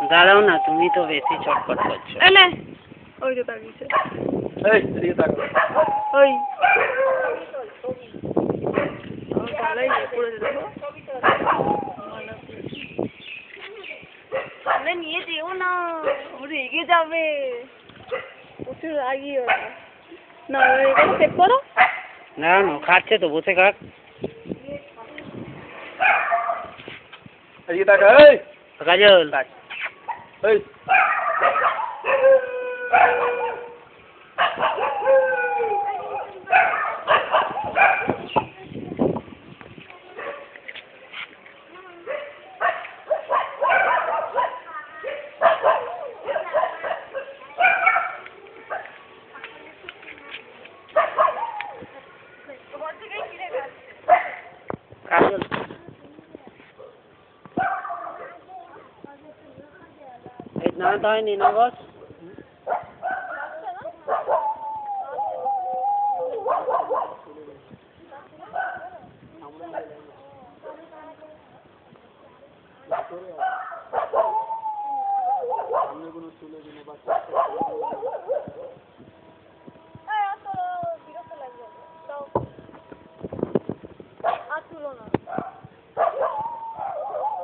দাঁড়াও না, তুমি তো বেশি চটপট করছো। এলে ওই তো তাকিয়েছে। এই এদিকে তাকাও। ওই আমার গলায় ইয়ে পড়েছে দেখো। সামনে নিয়ে যেও না, ও রেগে যাবে। প্রচুর রাগি ওরা। না এখানে সেট করো। না না, খাচ্ছে তো, বসে খাক। এদিকে তাকা। এই কাজল, এই কাজল, এই না তো হয়নি না বস। সামনে কোনো চলে গেলে বা